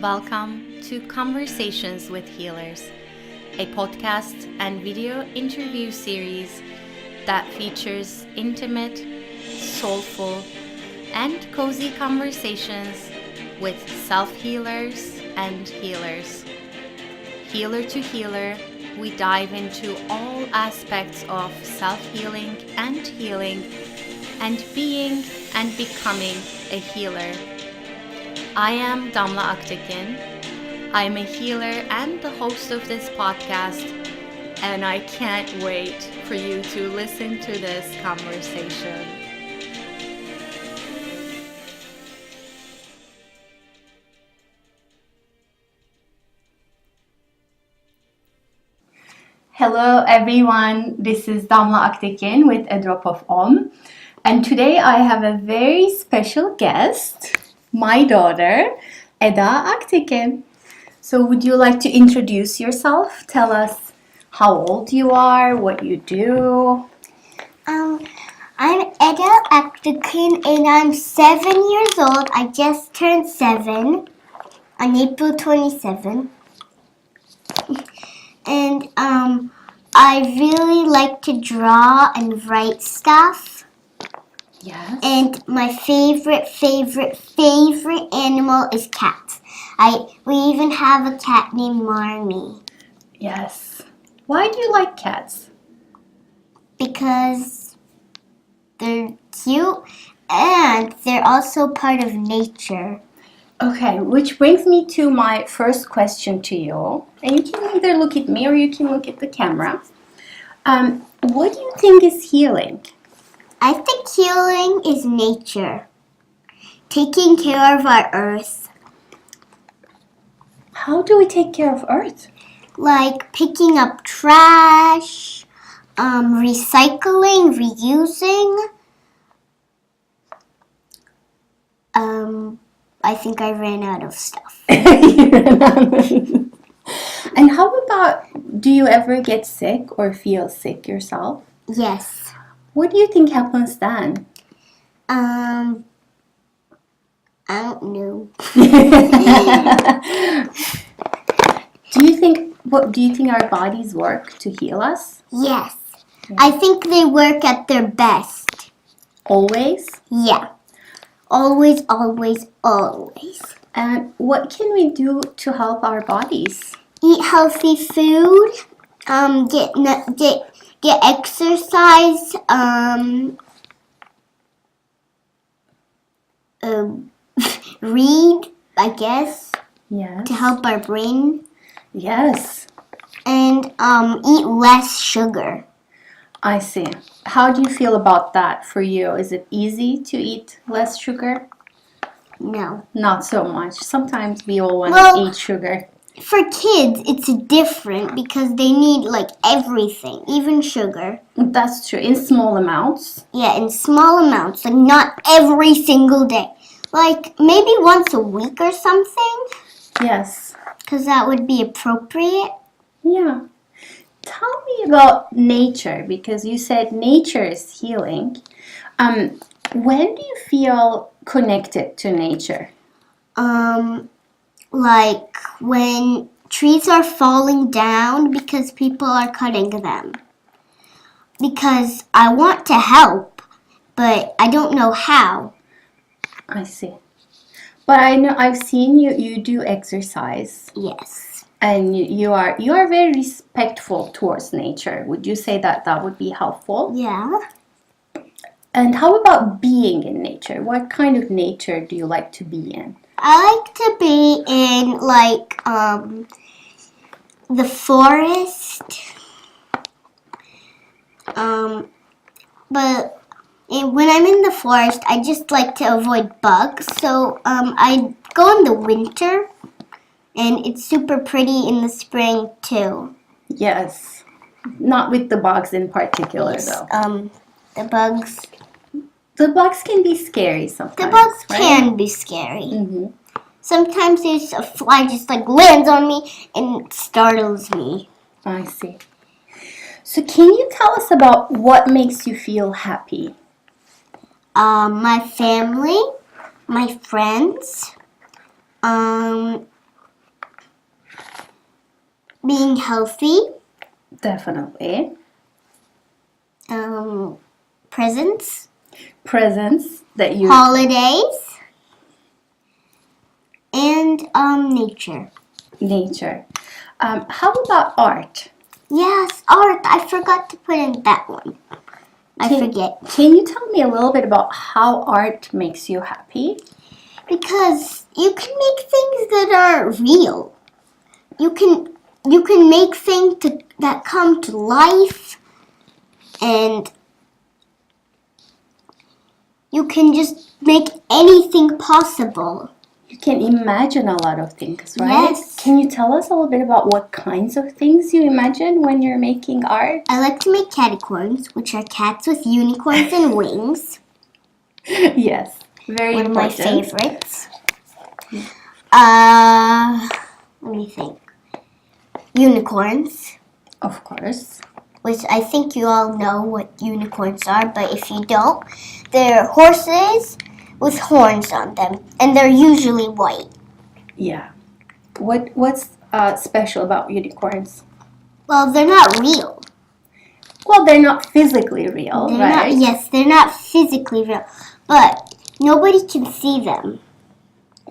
Welcome to Conversations with Healers, a podcast and video interview series that features intimate, soulful, and cozy conversations with self-healers and healers. Healer to healer, we dive into all aspects of self-healing and healing and being and becoming a healer. I am Eda Aktekin. I am a healer and the host of this podcast, and I can't wait for you to listen to this conversation. Hello everyone, this is Eda Aktekin with A Drop of Om, and today I have a very special guest, my daughter, Eda Aktekin. So would you like to introduce yourself? Tell us how old you are, what you do. I'm Eda Aktekin and I'm 7 years old. I just turned 7 on April 27. And I really like to draw and write stuff. Yes. And my favorite animal is cats. We even have a cat named Marnie. Yes. Why do you like cats? Because they're cute and they're also part of nature. Okay, which brings me to my first question to you. And you can either look at me or you can look at the camera. What do you think is healing? I think healing is nature. Taking care of our earth. How do we take care of Earth? Like picking up trash, recycling, reusing. I think I ran out of stuff. And how about, do you ever get sick or feel sick yourself? Yes. What do you think happens then? I don't know. Do you think our bodies work to heal us? Yes. I think they work at their best. Always? Yeah. Always, always, always. And what can we do to help our bodies? Eat healthy food. Get exercise. Read, I guess, Yes. to help our brain. Yes. And eat less sugar. I see. How do you feel about that for you? Is it easy to eat less sugar? No. Not so much. Sometimes we all want Well, to eat sugar. For kids, it's different because they need like everything, even sugar. That's true. In small amounts. Yeah, in small amounts, like not every single day. Like maybe once a week or something, Yes. because that would be appropriate. Yeah. Tell me about nature, because you said nature is healing. When do you feel connected to nature? Like when trees are falling down because people are cutting them. Because I want to help, but I don't know how. I see. But I know I've seen you do exercise, Yes. and you are very respectful towards nature. Would you say that would be helpful? Yeah. And how about being in nature? What kind of nature do you like to be in? I like to be in like the forest. But when I'm in the forest, I just like to avoid bugs. So I go in the winter, and it's super pretty in the spring too. Yes. Not with the bugs in particular, though. The bugs. The bugs can be scary sometimes. The bugs right? can be scary. Mm-hmm. Sometimes there's a fly just like lands on me and startles me. I see. So can you tell us about what makes you feel happy? My family, my friends, being healthy, Definitely. presents, Presents that you... holidays, and nature. Nature. How about art? Yes, art. I forgot to put in that one. I forget. Can you tell me a little bit about how art makes you happy? Because you can make things that are real. You can make things that come to life, and you can just make anything possible. You can imagine a lot of things, right? Yes. Can you tell us a little bit about what kinds of things you imagine when you're making art? I like to make caticorns, which are cats with unicorns and wings. Yes, very One of important. my favorites. Let me think. Unicorns, Of course. which I think you all know what unicorns are, but if you don't, they're horses with horns on them, and they're usually white. Yeah. What's special about unicorns? Well, they're not real. Well, they're not physically real, right? They're not physically real, but nobody can see them.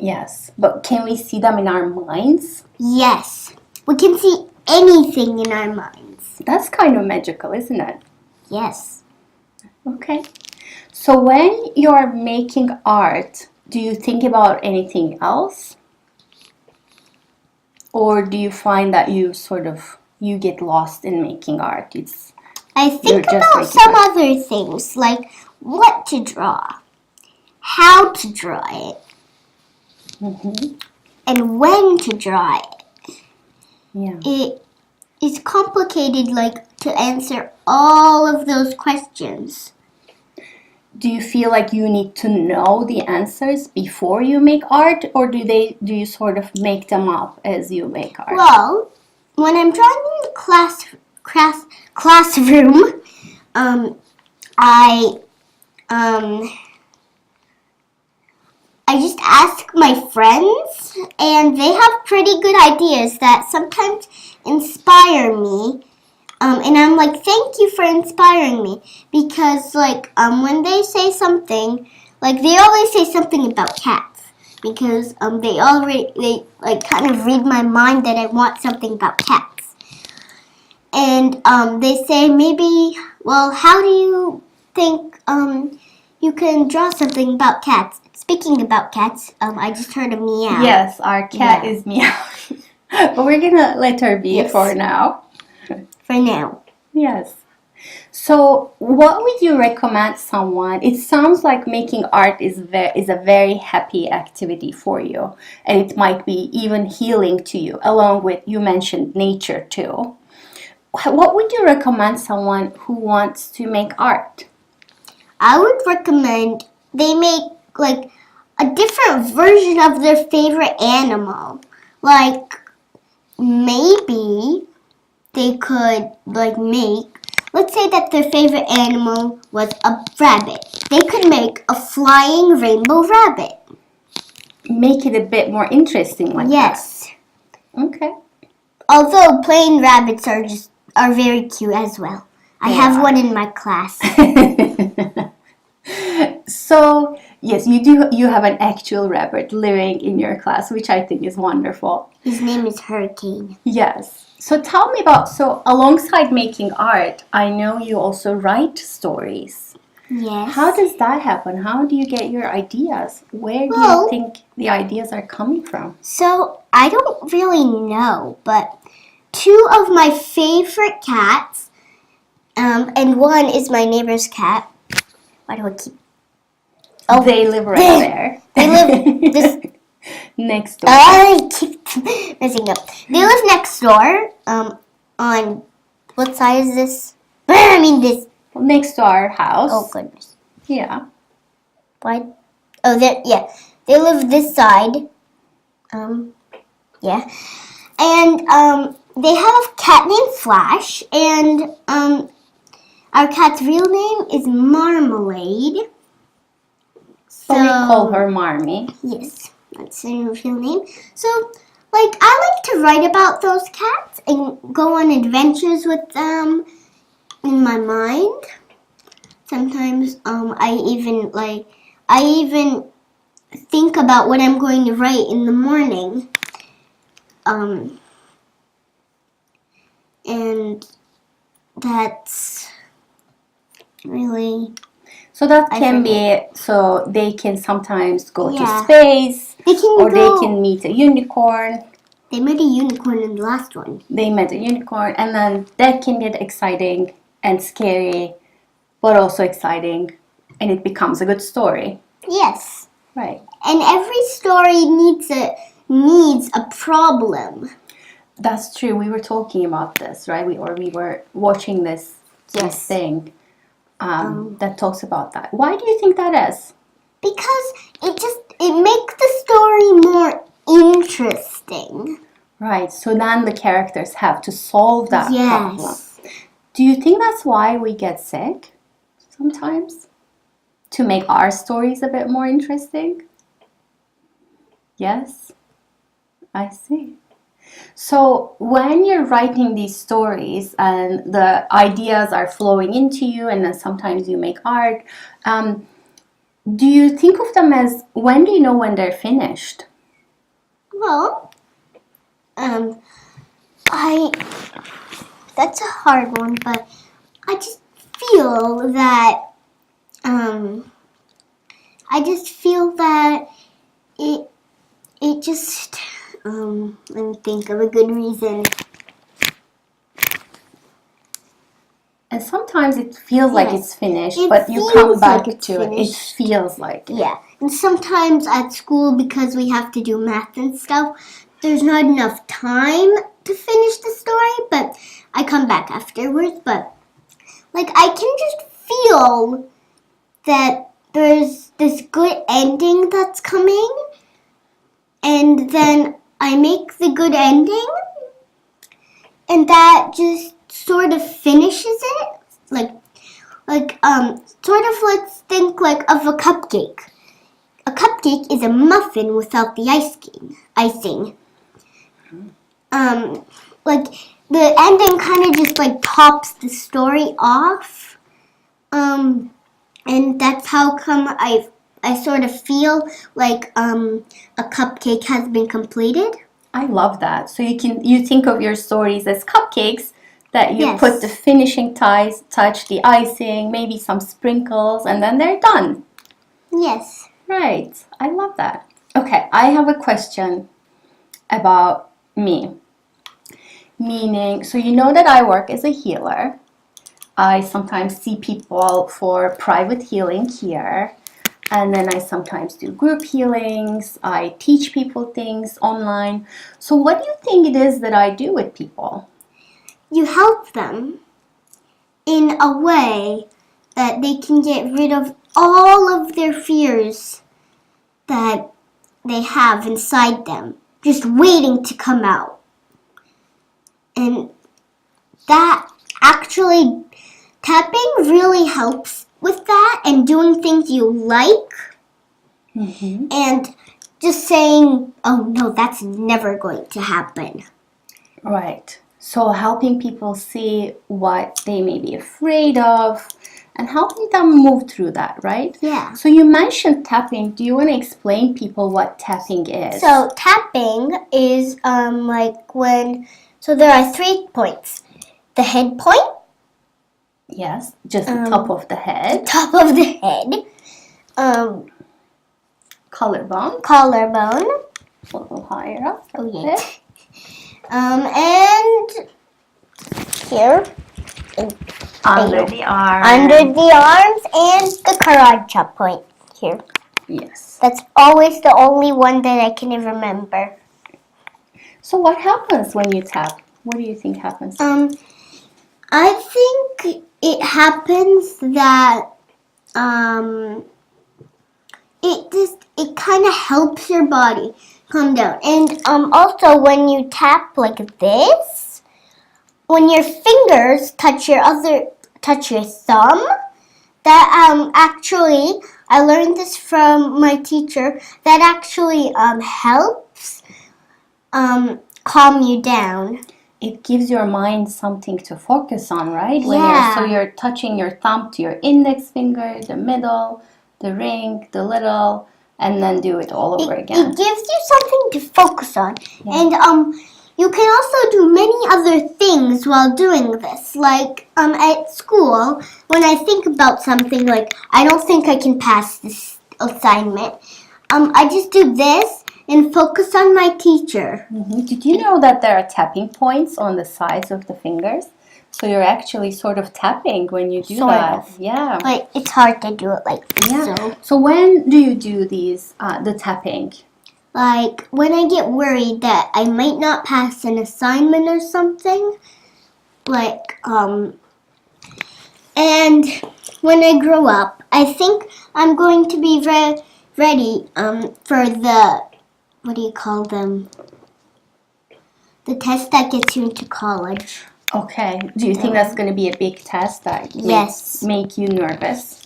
Yes, but can we see them in our minds? Yes, we can see anything in our minds. That's kind of magical, isn't it? Yes. Okay. So when you're making art, do you think about anything else? Or do you find that you get lost in making art? I think about some other things, like what to draw, how to draw it, and when to draw it. Yeah. It is complicated, like, to answer all of those questions. Do you feel like you need to know the answers before you make art, or do you sort of make them up as you make art? Well, when I'm drawing in the classroom, I just ask my friends, and they have pretty good ideas that sometimes inspire me. And I'm like, thank you for inspiring me, because when they say something, they always say something about cats, because they kind of read my mind that I want something about cats. And they say, maybe, well, how do you think you can draw something about cats? Speaking about cats, I just heard a meow. Yes, our cat is meowing. But we're gonna let her be for now. For now. Yes. So what would you recommend someone? It sounds like making art is a very happy activity for you. And it might be even healing to you, along with, you mentioned nature too. What would you recommend someone who wants to make art? I would recommend they make a different version of their favorite animal. Maybe they could let's say that their favorite animal was a rabbit. They could make a flying rainbow rabbit. Make it a bit more interesting like yes. that. Okay. Although plain rabbits are very cute as well. I have one in my class. So, yes, you have an actual rabbit living in your class, which I think is wonderful. His name is Hurricane. Yes. So tell me so alongside making art, I know you also write stories. Yes. How does that happen? How do you get your ideas? Where do you think the ideas are coming from? So, I don't really know, but two of my favorite cats, and one is my neighbor's cat. Why do I keep... Oh, they live right there. They live this... next door. I keep messing up. They live next door, on... What side is this? I mean this... Next to our house. Oh, goodness. Yeah. Why? Oh, yeah. They live this side. Yeah. And, they have a cat named Flash, and, our cat's real name is Marmalade. So we call her Marmy. Yes, that's her real name. So like I like to write about those cats and go on adventures with them in my mind. Sometimes I even think about what I'm going to write in the morning. And that's really... So that can be, so they can sometimes go to Yeah. space, They can or go... they can meet a unicorn. They met a unicorn in the last one. They met a unicorn, and then that can get exciting and scary, but also exciting, and it becomes a good story. Yes. Right. And every story needs a problem. That's true. We were talking about this, right? We were watching this thing that talks about that. Why do you think that is? Because it makes the story more interesting. Right. So then the characters have to solve that problem. Yes. Do you think that's why we get sick sometimes? To make our stories a bit more interesting? Yes? I see. So when you're writing these stories and the ideas are flowing into you, and then sometimes you make art, do you think of them as, when do you know when they're finished? Well, that's a hard one, but I just feel that it just let me think of a good reason. And sometimes it feels like it's finished, It but you feels come back like it's to it. It finished. feels like it. Yeah, and sometimes at school, because we have to do math and stuff, there's not enough time to finish the story, but I come back afterwards. But like, I can just feel that there's this good ending that's coming, and then I make the good ending, and that just sort of finishes it. Sort of, let's think like of a cupcake. A cupcake is a muffin without the icing. Like, the ending kind of just like tops the story off. And that's how come I sort of feel like a cupcake has been completed. I love that. So you think of your stories as cupcakes that you Yes. put the finishing touch, the icing, maybe some sprinkles, and then they're done. Yes. Right. I love that. Okay, I have a question about me. Meaning, so you know that I work as a healer. I sometimes see people for private healing here. And then I sometimes do group healings. I teach people things online. So what do you think it is that I do with people? You help them in a way that they can get rid of all of their fears that they have inside them, just waiting to come out. And that actually, tapping really helps with that, and doing things you like, and just saying, oh no, that's never going to happen. Right. So helping people see what they may be afraid of and helping them move through that, right? Yeah. So you mentioned tapping. Do you want to explain people what tapping is? So tapping is so there are 3 points. The head point. Yes, just the top of the head. Top of the head. Collarbone. Collarbone. A little higher up. Oh yeah. And here. Under the arm. Under the arms, and the karate point here. Yes. That's always the only one that I can remember. So what happens when you tap? What do you think happens? I think it happens that it kind of helps your body calm down. And also when you tap like this, when your fingers touch your thumb, that actually, I learned this from my teacher, that actually helps calm you down. It gives your mind something to focus on, right? Yeah. So you're touching your thumb to your index finger, the middle, the ring, the little, and then do it all over again. It gives you something to focus on. Yeah. And you can also do many other things while doing this. Like at school, when I think about something like I don't think I can pass this assignment, I just do this and focus on my teacher. Did you know that there are tapping points on the sides of the fingers? So you're actually sort of tapping when you do Sort that. of. Yeah. But it's hard to do it like this. Yeah. So when do you do these, the tapping? Like when I get worried that I might not pass an assignment or something. Like, and when I grow up, I think I'm going to be ready for the, what do you call them? The test that gets you into college. Okay. Do you think that's going to be a big test that make you nervous?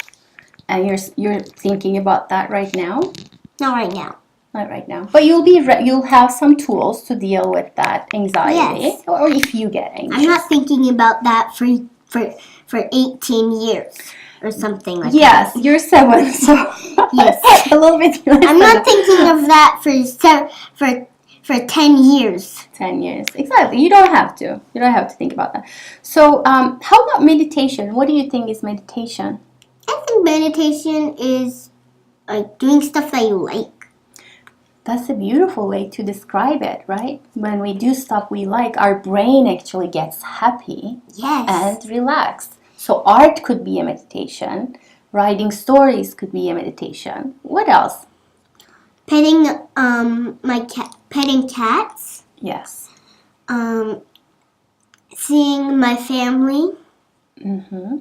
And you're thinking about that right now? Not right now. Not right now. But you'll have some tools to deal with that anxiety. Yes. Or if you get anxious. I'm not thinking about that for 18 years or something like that. Yes, you're 7, so yes. a little bit. I'm not thinking of that for 10 years. 10 years. Exactly. You don't have to. You don't have to think about that. So, how about meditation? What do you think is meditation? I think meditation is like doing stuff that you like. That's a beautiful way to describe it, right? When we do stuff we like, our brain actually gets happy and relaxed. So art could be a meditation. Writing stories could be a meditation. What else? Petting petting cats. Yes. Seeing my family Mm-hmm.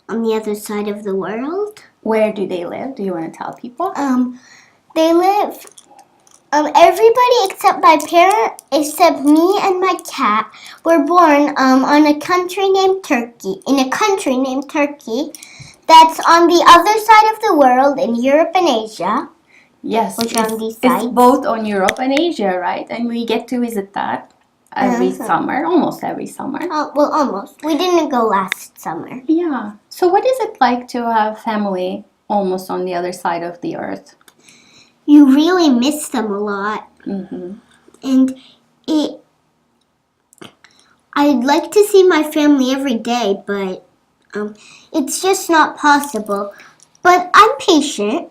on the other side of the world. Where do they live? Do you want to tell people? They live. Everybody except my parent, except me and my cat, were born on a country named Turkey. In a country named Turkey, that's on the other side of the world in Europe and Asia. Yes, which on these sides. It's both on Europe and Asia, right? And we get to visit that every summer, almost every summer. Well, almost. We didn't go last summer. Yeah. So what is it like to have family almost on the other side of the earth? You really miss them a lot. Mm-hmm. And I'd like to see my family every day, but it's just not possible. But I'm patient.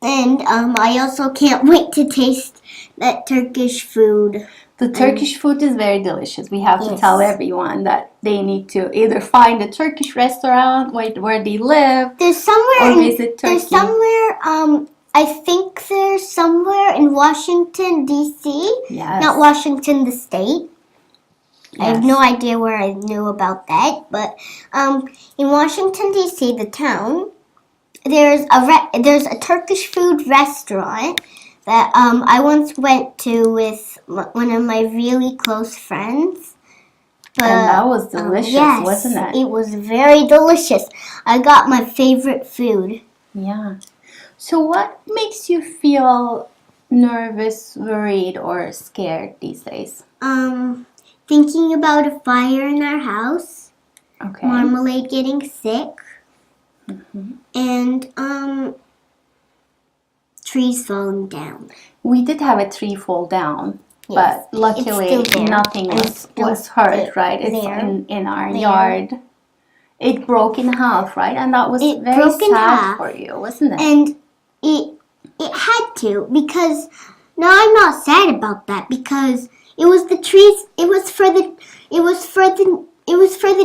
And I also can't wait to taste that Turkish food. The Turkish food is very delicious. We have to tell everyone that they need to either find a Turkish restaurant where they live or visit Turkey. There's somewhere, I think there's somewhere in Washington, D.C. Yes. Not Washington, the state. Yes. I have no idea where I knew about that. But in Washington, D.C., the town, there's a Turkish food restaurant that I once went to with one of my really close friends. But, and that was delicious, wasn't it? It was very delicious. I got my favorite food. Yeah. So what makes you feel nervous, worried, or scared these days? Thinking about a fire in our house. Okay. Marmalade getting sick. Mm-hmm. And trees falling down. We did have a tree fall down, but luckily nothing was hurt, right? It's in our yard. It broke in half, right? And that was very sad for you, wasn't it? And it had to, because now I'm not sad about that, because it was the trees. It was for the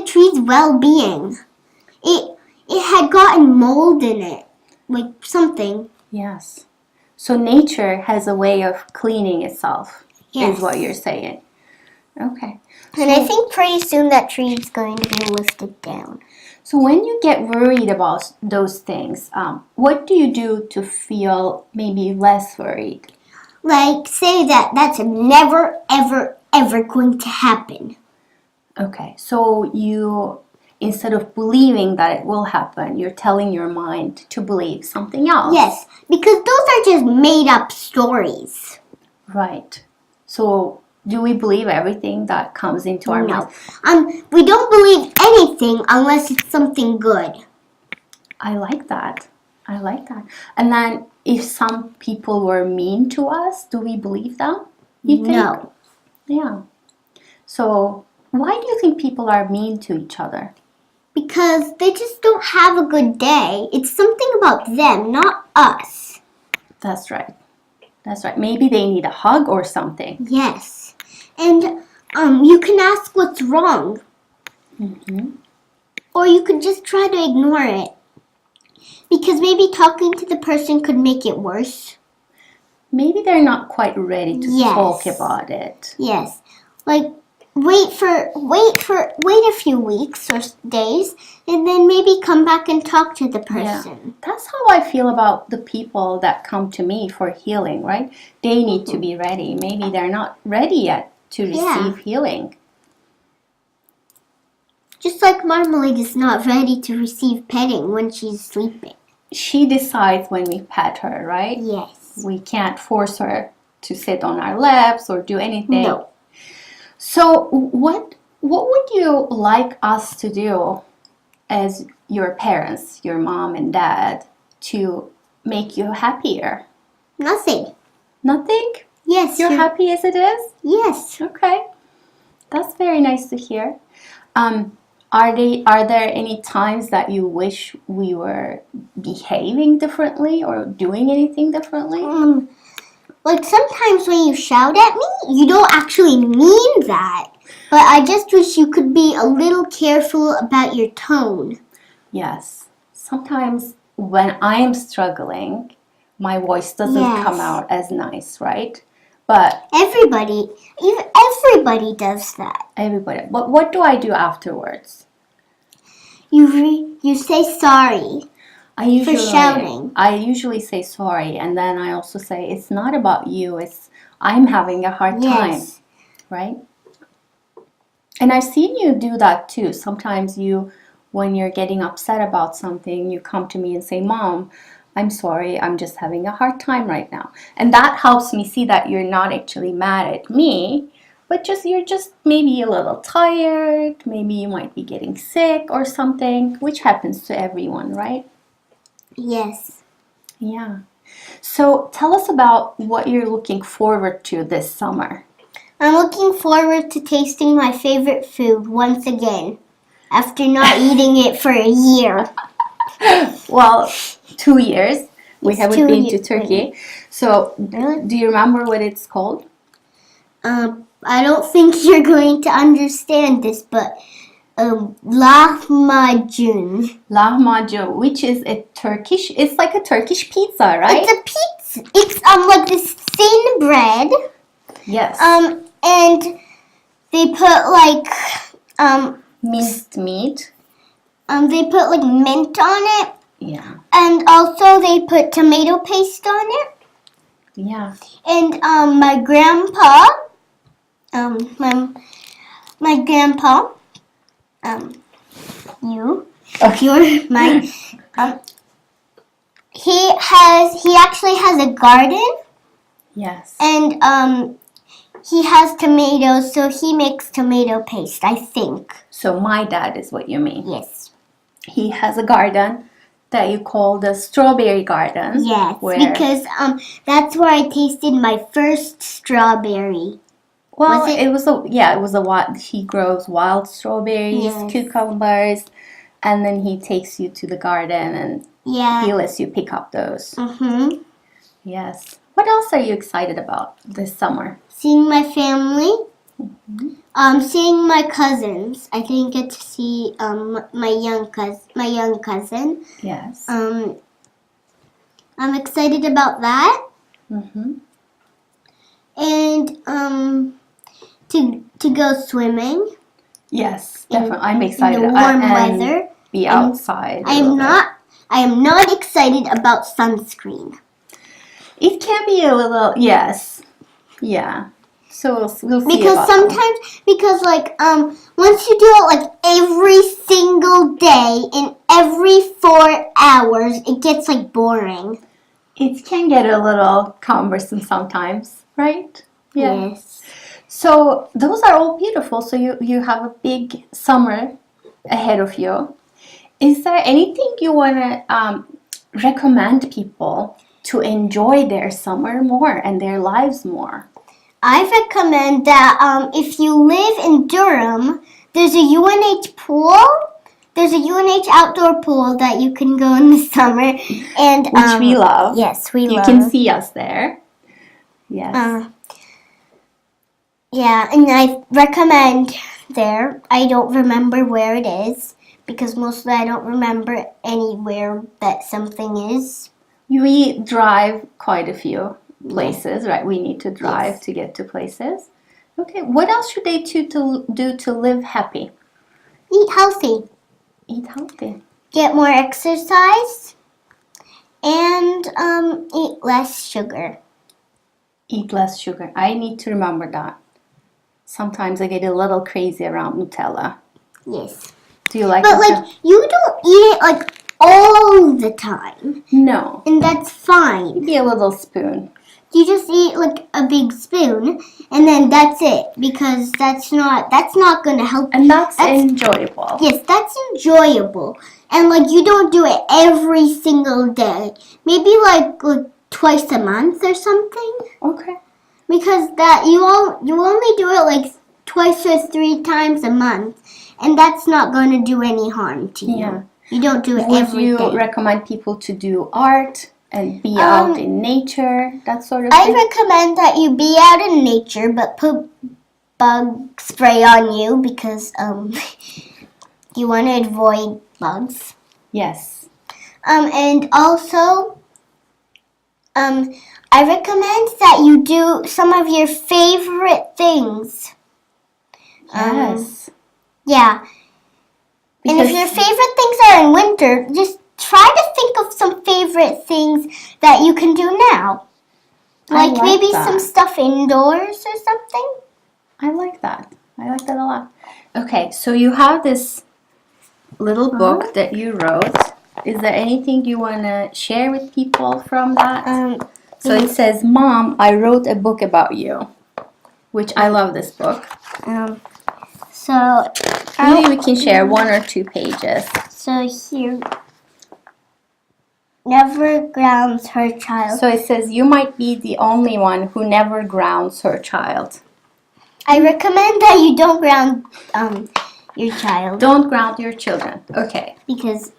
trees' well-being. It had gotten mold in it, like something. Yes. So nature has a way of cleaning itself, is what you're saying. Okay. And I think pretty soon that tree is going to be lifted down. So when you get worried about those things, what do you do to feel maybe less worried? Like say that that's never, ever, ever going to happen. Okay. So you, instead of believing that it will happen, you're telling your mind to believe something else. Yes, because those are just made up stories. Right. So do we believe everything that comes into our No. minds? We don't believe anything unless it's something good. I like that. I like that. And then if some people were mean to us, do we believe them? You think? No. Yeah. So why do you think people are mean to each other? Because they just don't have a good day. It's something about them, not us. That's right. That's right. Maybe they need a hug or something. Yes. And you can ask what's wrong. Mm-hmm. Or you could just try to ignore it. Because maybe talking to the person could make it worse. Maybe they're not quite ready to Yes. talk about it. Yes. Like wait a few weeks or days and then maybe come back and talk to the person. Yeah. That's how I feel about the people that come to me for healing, right? They need to be ready. Maybe they're not ready yet to receive healing. Just like Marmalade is not ready to receive petting when she's sleeping. She decides when we pet her, right? Yes. We can't force her to sit on our laps or do anything. No. So what would you like us to do as your parents, your mom and dad, to make you happier? Nothing. Nothing? Yes. You're happy as it is? Yes. Okay. That's very nice to hear. Are there any times that you wish we were behaving differently or doing anything differently? Like sometimes when you shout at me, you don't actually mean that. But I just wish you could be a little careful about your tone. Yes. Sometimes when I am struggling, my voice doesn't come out as nice, right? But everybody does that. Everybody. But what do I do afterwards? You say sorry. For shouting. I usually say sorry, and then I also say it's not about you. I'm having a hard time, right? And I've seen you do that too. Sometimes when you're getting upset about something, you come to me and say, "Mom, I'm sorry. I'm just having a hard time right now," and that helps me see that you're not actually mad at me, but you're just maybe a little tired. Maybe you might be getting sick or something, which happens to everyone, right? Yes. Yeah. So tell us about what you're looking forward to this summer. I'm looking forward to tasting my favorite food once again after not eating it for a year. Well, 2 years. We haven't been to Turkey. So do you remember what it's called? I don't think you're going to understand this, but lahmacun. Lahmacun, which is it's like a Turkish pizza, right? It's a pizza. It's like this thin bread. Yes. And they put like minced meat. They put like mint on it. Yeah. And also they put tomato paste on it. Yeah. And my grandpa, my grandpa, you're my, he actually has a garden. Yes. And he has tomatoes, so he makes tomato paste, I think. So my dad is what you mean. Yes. He has a garden that you call the strawberry garden. Yes, because that's where I tasted my first strawberry. Well, it was a wild. He grows wild strawberries, cucumbers, and then he takes you to the garden and he lets you pick up those. Mhm. Yes. What else are you excited about this summer? Seeing my family. Seeing my cousins. I didn't get to see my young cousin. Yes. I'm excited about that. And to go swimming. Yes, definitely. I'm excited. In the warm weather. Be outside. I am not excited about sunscreen. It can be a little, yes. Yeah. So we'll see because once you do it like every single day in every 4 hours, it gets like boring. it can get a little cumbersome sometimes, right? Yeah. Yes. So those are all beautiful. So you have a big summer ahead of you. Is there anything you want to recommend people to enjoy their summer more and their lives more? I recommend that if you live in Durham, there's a UNH pool. There's a UNH outdoor pool that you can go in the summer, and Which we love. Yes, we love. You can see us there. Yes. Yeah, and I recommend there. I don't remember where it is because mostly I don't remember anywhere that something is. We drive quite a few places, right? We need to drive to get to places. Okay, what else should they do to live happy? Eat healthy. Eat healthy. Get more exercise. And eat less sugar. Eat less sugar. I need to remember that. Sometimes I get a little crazy around Nutella. Yes. Do you like But Nutella? you don't eat it all the time. No. And that's fine. Maybe a little spoon. You just eat a big spoon and then that's it because that's not going to help. And that's enjoyable. Yes, that's enjoyable. And you don't do it every single day. Maybe like twice a month or something. Okay. Because that you only do it twice or 3 times a month, and that's not going to do any harm to you. Yeah. You don't do it Would every day. you recommend people to do art and be out in nature, that sort of I thing? recommend that you be out in nature, but put bug spray on you because you want to avoid bugs. Yes. And also, I recommend that you do some of your favorite things. Yes. Yeah. And if your favorite things are in winter, just try to think of some favorite things that you can do now. Like maybe some stuff indoors or something. I like that. I like that a lot. Okay, so you have this little book that you wrote. Is there anything you want to share with people from that? So it says, Mom, I wrote a book about you. Which I love this book. So Maybe we can share 1 or 2 pages. So here, never grounds her child. So it says, you might be the only one who never grounds her child. I recommend that you don't ground your child. Don't ground your children. Okay. Because,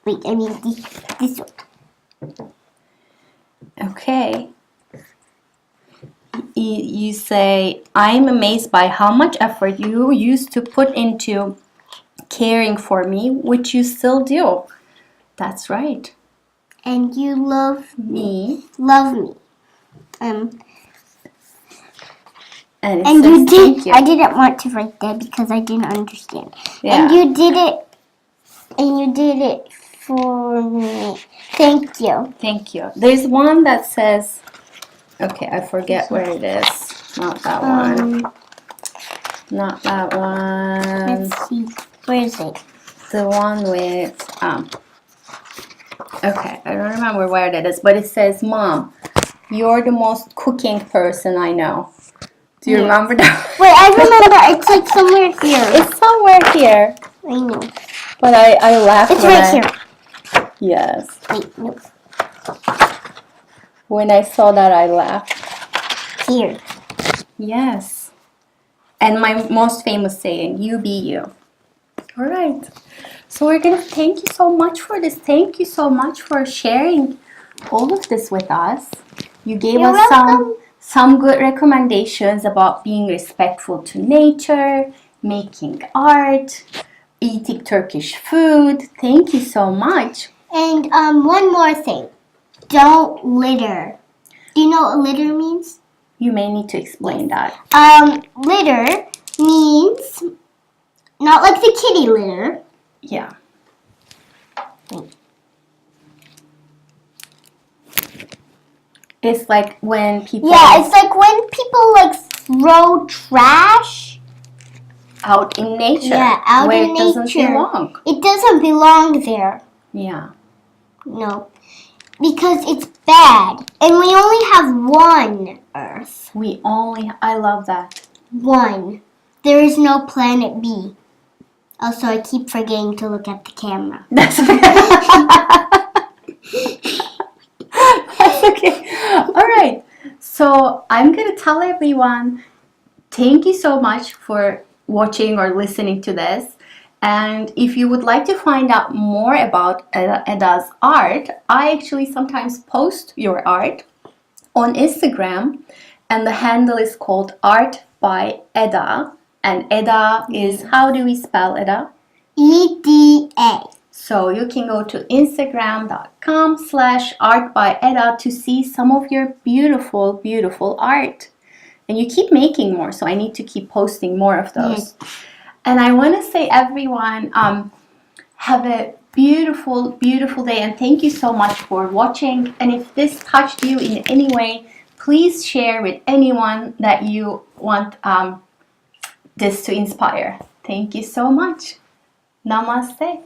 this one. Okay. You say, I'm amazed by how much effort you used to put into caring for me, which you still do. That's right. And you love Me. Love me. And you did. thank you. I didn't want to write that because I didn't understand. Yeah. And you did it. And you did it for me. Thank you. Thank you. There's one that says, okay, I forget where it is. Not that one. Not that one. Let's see. Where is it? The one with, okay, I don't remember where that is, but it says, Mom, you're the most cooking person I know. Do you remember that? Wait, I remember. It's somewhere here. It's somewhere here. I know. But I laughed. It's right here. Yes. Wait, no. When I saw that, I laughed. Here. Yes. And my most famous saying, you be you. All right. So we're going to thank you so much for this. Thank you so much for sharing all of this with us. You gave You're us welcome. some good recommendations about being respectful to nature, making art, eating Turkish food. Thank you so much. And one more thing. Don't litter. Do you know what litter means? You may need to explain that. Litter means not like the kitty litter. Yeah. It's like when people... Yeah, it's like when people throw trash out in nature. Yeah, out where in it doesn't nature. belong. It doesn't belong there. Yeah. No. Because it's bad. And we only have one Earth. I love that. One. There is no planet B. Also, I keep forgetting to look at the camera. That's okay. That's okay. All right. So I'm going to tell everyone, thank you so much for watching or listening to this. And if you would like to find out more about Eda's art, I actually sometimes post your art on Instagram, and the handle is called Art by Eda. And Eda is, how do we spell Eda? EDA. So you can go to instagram.com/artbyeda to see some of your beautiful, beautiful art. And you keep making more, so I need to keep posting more of those. Yes. And I want to say, everyone, have a beautiful, beautiful day, and thank you so much for watching. And if this touched you in any way, please share with anyone that you want this to inspire. Thank you so much. Namaste.